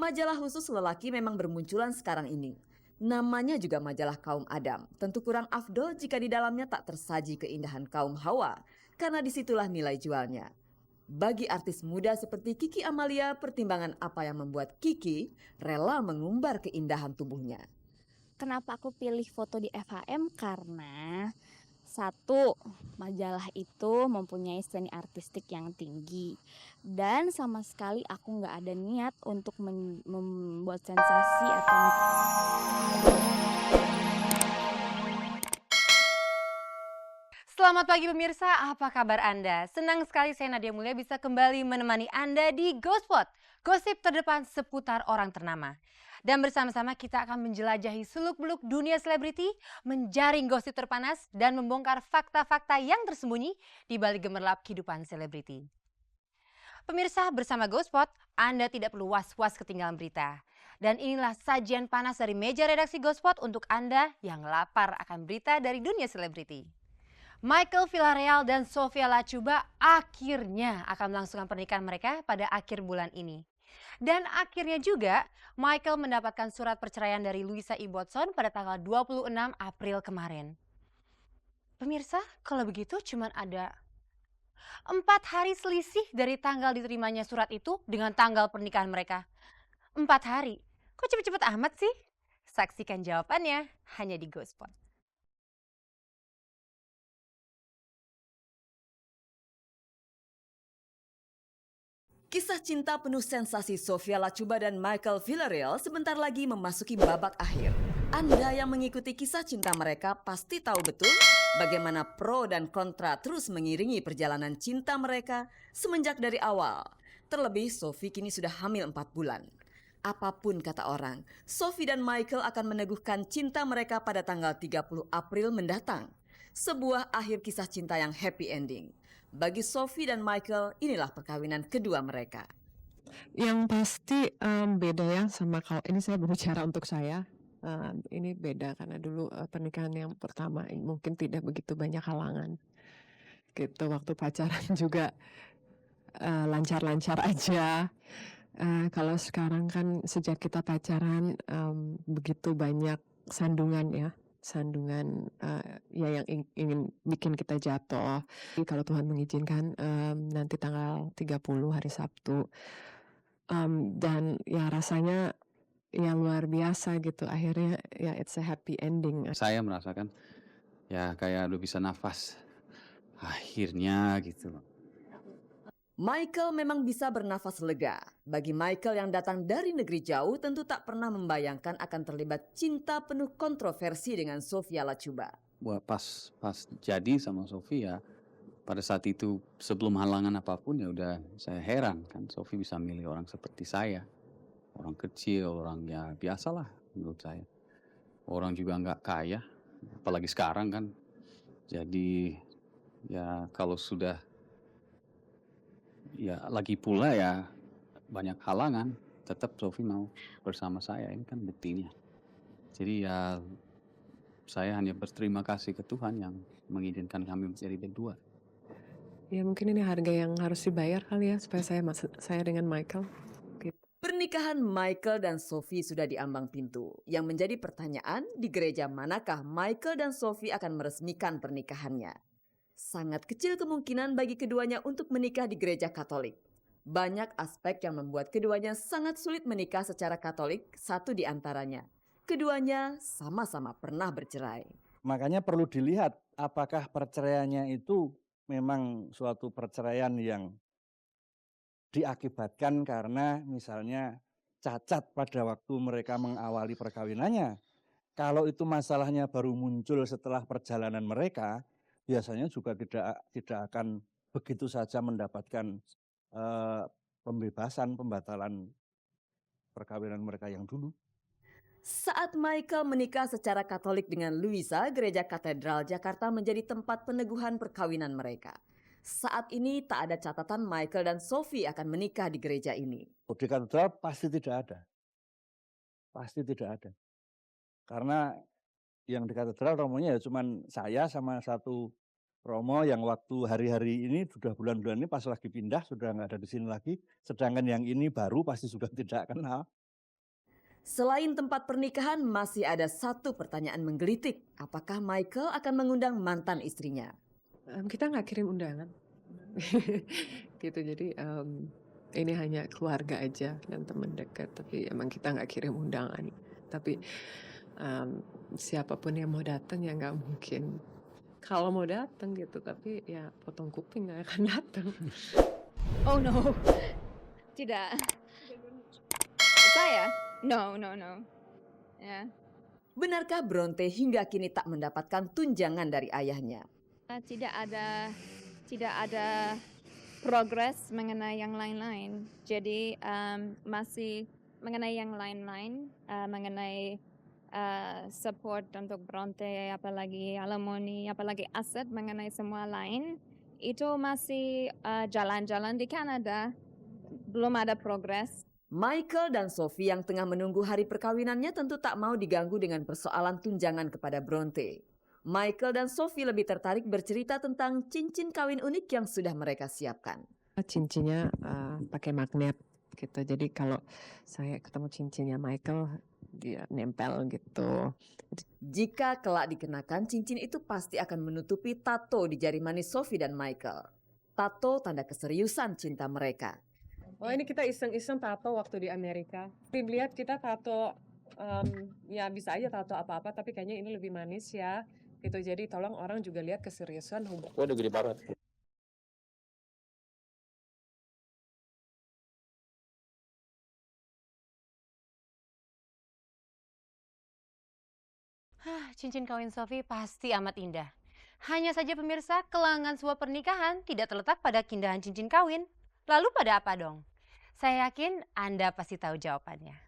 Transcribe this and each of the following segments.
Majalah khusus lelaki memang bermunculan sekarang ini. Namanya juga majalah kaum Adam. Tentu kurang afdol jika di dalamnya tak tersaji keindahan kaum Hawa, karena disitulah nilai jualnya. Bagi artis muda seperti Kiki Amalia, pertimbangan apa yang membuat Kiki rela mengumbar keindahan tubuhnya. Kenapa aku pilih foto di FHM? Karena satu, majalah itu mempunyai seni artistik yang tinggi dan sama sekali aku nggak ada niat untuk membuat sensasi atau Selamat pagi pemirsa, apa kabar Anda? Senang sekali saya Nadia Mulia bisa kembali menemani Anda di Ghostpot, gosip terdepan seputar orang ternama. Dan bersama-sama kita akan menjelajahi seluk-beluk dunia selebriti, menjaring gosip terpanas, dan membongkar fakta-fakta yang tersembunyi di balik gemerlap kehidupan selebriti. Pemirsa, bersama Ghostpot, Anda tidak perlu was-was ketinggalan berita. Dan inilah sajian panas dari meja redaksi Ghostpot untuk Anda yang lapar akan berita dari dunia selebriti. Michael Villarreal dan Sofia Latjuba akhirnya akan melangsungkan pernikahan mereka pada akhir bulan ini. Dan akhirnya juga Michael mendapatkan surat perceraian dari Louisa Ibbotson pada tanggal 26 April kemarin. Pemirsa, kalau begitu cuman ada 4 hari selisih dari tanggal diterimanya surat itu dengan tanggal pernikahan mereka. 4 hari, kok cepet-cepet amat sih? Saksikan jawabannya hanya di Ghostpot. Kisah cinta penuh sensasi Sofia Latjuba dan Michael Villarreal sebentar lagi memasuki babak akhir. Anda yang mengikuti kisah cinta mereka pasti tahu betul bagaimana pro dan kontra terus mengiringi perjalanan cinta mereka semenjak dari awal. Terlebih Sophie kini sudah hamil 4 bulan. Apapun kata orang, Sophie dan Michael akan meneguhkan cinta mereka pada tanggal 30 April mendatang. Sebuah akhir kisah cinta yang happy ending. Bagi Sophie dan Michael, inilah perkawinan kedua mereka. Yang pasti, beda ya sama kalau ini saya berbicara untuk saya, ini beda karena dulu, pernikahan yang pertama mungkin tidak begitu banyak halangan, gitu. Waktu pacaran juga, lancar-lancar aja, kalau sekarang kan sejak kita pacaran, begitu banyak sandungan ya, sandungan, ya yang ingin bikin kita jatuh. Jadi kalau Tuhan mengizinkan, nanti tanggal 30 hari Sabtu. Dan ya rasanya ya luar biasa gitu akhirnya ya it's a happy ending. Saya merasakan ya kayak udah bisa nafas akhirnya gitu loh. Michael memang bisa bernafas lega. Bagi Michael yang datang dari negeri jauh tentu tak pernah membayangkan akan terlibat cinta penuh kontroversi dengan Sofia Latjuba. Pas jadi sama Sofia pada saat itu sebelum halangan apapun ya udah saya heran kan Sofi bisa milih orang seperti saya. Orang kecil, orang ya biasalah menurut saya. Orang juga nggak kaya, apalagi sekarang kan. Jadi ya kalau sudah ya lagi pula ya banyak halangan, tetap Sofi mau bersama saya, ini kan buktinya. Jadi ya saya hanya berterima kasih ke Tuhan yang mengizinkan kami menjadi berdua. Ya mungkin ini harga yang harus dibayar kali ya supaya saya dengan Michael, gitu. Pernikahan Michael dan Sophie sudah diambang pintu. Yang menjadi pertanyaan, di gereja manakah Michael dan Sophie akan meresmikan pernikahannya? Sangat kecil kemungkinan bagi keduanya untuk menikah di gereja Katolik. Banyak aspek yang membuat keduanya sangat sulit menikah secara Katolik, satu di antaranya. Keduanya sama-sama pernah bercerai. Makanya perlu dilihat apakah perceraiannya itu memang suatu perceraian yang diakibatkan karena misalnya cacat pada waktu mereka mengawali perkawinannya. Kalau itu masalahnya baru muncul setelah perjalanan mereka, biasanya juga tidak akan begitu saja mendapatkan pembebasan, pembatalan perkawinan mereka yang dulu. Saat Michael menikah secara Katolik dengan Louisa, gereja Katedral Jakarta menjadi tempat peneguhan perkawinan mereka. Saat ini tak ada catatan Michael dan Sophie akan menikah di gereja ini. Di katedral pasti tidak ada. Pasti tidak ada. Karena yang di katedral romonya ya cuman saya sama satu romo yang waktu hari-hari ini sudah bulan-bulan ini pas lagi pindah sudah nggak ada di sini lagi. Sedangkan yang ini baru pasti sudah tidak kenal. Selain tempat pernikahan, masih ada satu pertanyaan menggelitik. Apakah Michael akan mengundang mantan istrinya? Kita nggak kirim undangan. Gitu, jadi ini hanya keluarga aja dan teman dekat, tapi emang kita nggak kirim undangan. Tapi siapapun yang mau datang ya nggak mungkin. Kalau mau datang gitu, tapi ya potong kuping nggak akan datang. Oh no, tidak. Saya? No. Ya. Benarkah Bronte hingga kini tak mendapatkan tunjangan dari ayahnya? Tidak ada progres mengenai yang lain-lain. Jadi masih mengenai yang lain-lain, mengenai support untuk Bronte, apalagi alimony, apalagi aset, mengenai semua lain, itu masih jalan-jalan di Kanada, belum ada progres. Michael dan Sophie yang tengah menunggu hari perkawinannya tentu tak mau diganggu dengan persoalan tunjangan kepada Bronte. Michael dan Sophie lebih tertarik bercerita tentang cincin kawin unik yang sudah mereka siapkan. Cincinnya pakai magnet gitu. Jadi kalau saya ketemu cincinnya Michael, dia nempel gitu. Jika kelak dikenakan, cincin itu pasti akan menutupi tato di jari manis Sophie dan Michael. Tato tanda keseriusan cinta mereka. Oh, ini kita iseng-iseng tato waktu di Amerika. Lihat kita tato, ya bisa aja tato apa-apa, tapi kayaknya ini lebih manis ya. Gitu, jadi tolong orang juga lihat keseriusan hubungan. Waduh, gede banget. Cincin kawin Sophie pasti amat indah. Hanya saja pemirsa, kelangan sebuah pernikahan tidak terletak pada keindahan cincin kawin. Lalu pada apa dong? Saya yakin Anda pasti tahu jawabannya.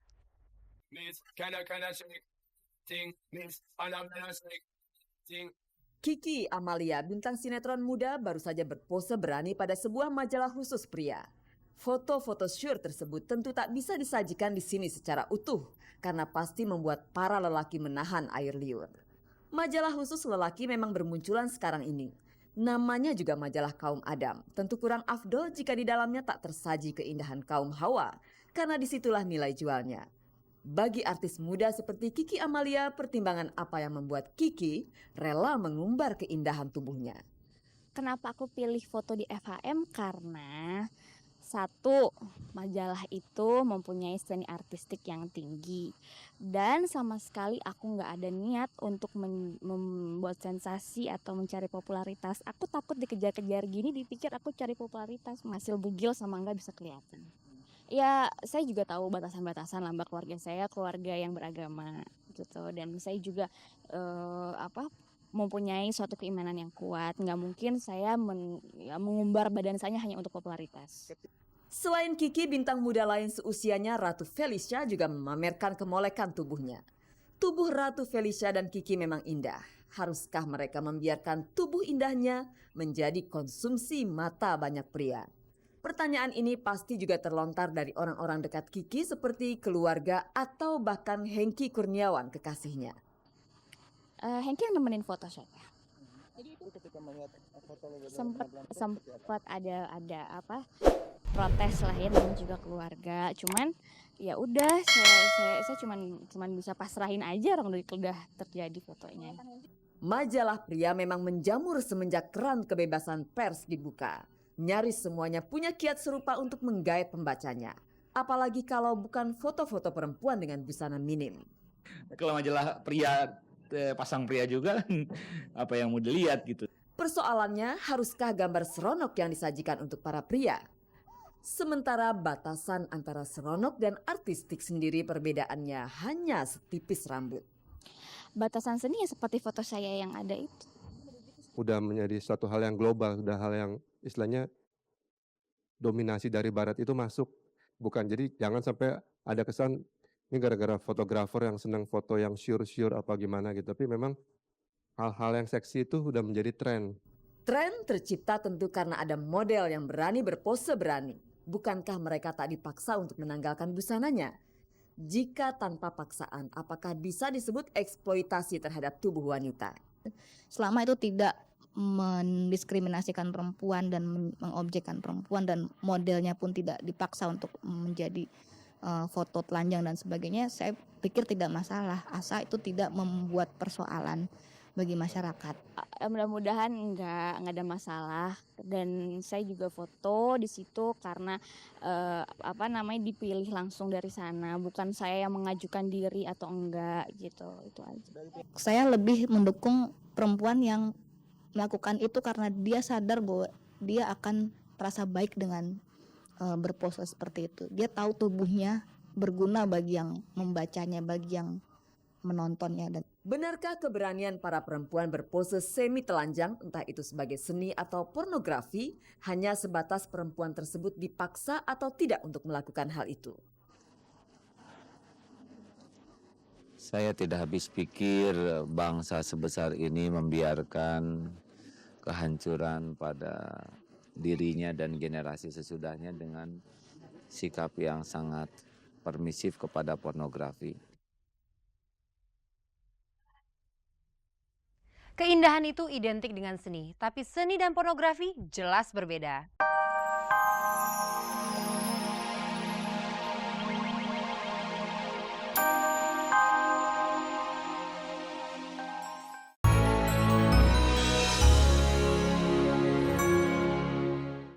Kiki Amalia, bintang sinetron muda, baru saja berpose berani pada sebuah majalah khusus pria. Foto-foto syur tersebut tentu tak bisa disajikan di sini secara utuh karena pasti membuat para lelaki menahan air liur. Majalah khusus lelaki memang bermunculan sekarang ini. Namanya juga majalah kaum Adam. Tentu kurang afdol jika di dalamnya tak tersaji keindahan kaum Hawa karena disitulah nilai jualnya. Bagi artis muda seperti Kiki Amalia, pertimbangan apa yang membuat Kiki rela mengumbar keindahan tubuhnya? Kenapa aku pilih foto di FHM? Karena satu, majalah itu mempunyai seni artistik yang tinggi. Dan sama sekali aku nggak ada niat untuk membuat sensasi atau mencari popularitas. Aku takut dikejar-kejar gini, dipikir aku cari popularitas, hasil bugil sama nggak bisa kelihatan. Ya, saya juga tahu batasan-batasan lambang keluarga saya, keluarga yang beragama gitu. Dan saya juga mempunyai suatu keimanan yang kuat. Nggak mungkin saya mengumbar badan saya hanya untuk popularitas. Selain Kiki, bintang muda lain seusianya Ratu Felicia juga memamerkan kemolekan tubuhnya. Tubuh Ratu Felicia dan Kiki memang indah. Haruskah mereka membiarkan tubuh indahnya menjadi konsumsi mata banyak pria? Pertanyaan ini pasti juga terlontar dari orang-orang dekat Kiki seperti keluarga atau bahkan Hengky Kurniawan, kekasihnya. Hengky yang nemenin foto saya. Jadi itu ketika melihat foto Sempat ada protes lah ya, namanya juga keluarga. Cuman ya udah saya cuman bisa pasrahin aja, orang udah terjadi fotonya. Majalah pria memang menjamur semenjak keran kebebasan pers dibuka. Nyaris semuanya punya kiat serupa untuk menggait pembacanya. Apalagi kalau bukan foto-foto perempuan dengan busana minim. Kalau majalah pria, pasang pria juga, apa yang mau dilihat gitu. Persoalannya, haruskah gambar seronok yang disajikan untuk para pria? Sementara batasan antara seronok dan artistik sendiri perbedaannya hanya setipis rambut. Batasan seni ya seperti foto saya yang ada itu. Udah menjadi suatu hal yang global, udah hal yang istilahnya dominasi dari barat itu masuk. Bukan, jadi jangan sampai ada kesan ini gara-gara fotografer yang senang foto yang syur-syur apa gimana gitu. Tapi memang hal-hal yang seksi itu udah menjadi tren. Tren tercipta tentu karena ada model yang berani berpose berani. Bukankah mereka tak dipaksa untuk menanggalkan busananya? Jika tanpa paksaan, apakah bisa disebut eksploitasi terhadap tubuh wanita? Selama itu tidak mendiskriminasikan perempuan dan mengobjekkan perempuan dan modelnya pun tidak dipaksa untuk menjadi foto telanjang dan sebagainya, saya pikir tidak masalah, asal itu tidak membuat persoalan bagi masyarakat. Mudah-mudahan nggak ada masalah, dan saya juga foto di situ karena dipilih langsung dari sana, bukan saya yang mengajukan diri atau enggak gitu, itu aja. Saya lebih mendukung perempuan yang melakukan itu karena dia sadar bahwa dia akan merasa baik dengan berpose seperti itu. Dia tahu tubuhnya berguna bagi yang membacanya, bagi yang menontonnya. Dan Benarkah keberanian para perempuan berpose semi telanjang, entah itu sebagai seni atau pornografi, hanya sebatas perempuan tersebut dipaksa atau tidak untuk melakukan hal itu? Saya tidak habis pikir bangsa sebesar ini membiarkan kehancuran pada dirinya dan generasi sesudahnya dengan sikap yang sangat permisif kepada pornografi. Keindahan itu identik dengan seni, tapi seni dan pornografi jelas berbeda.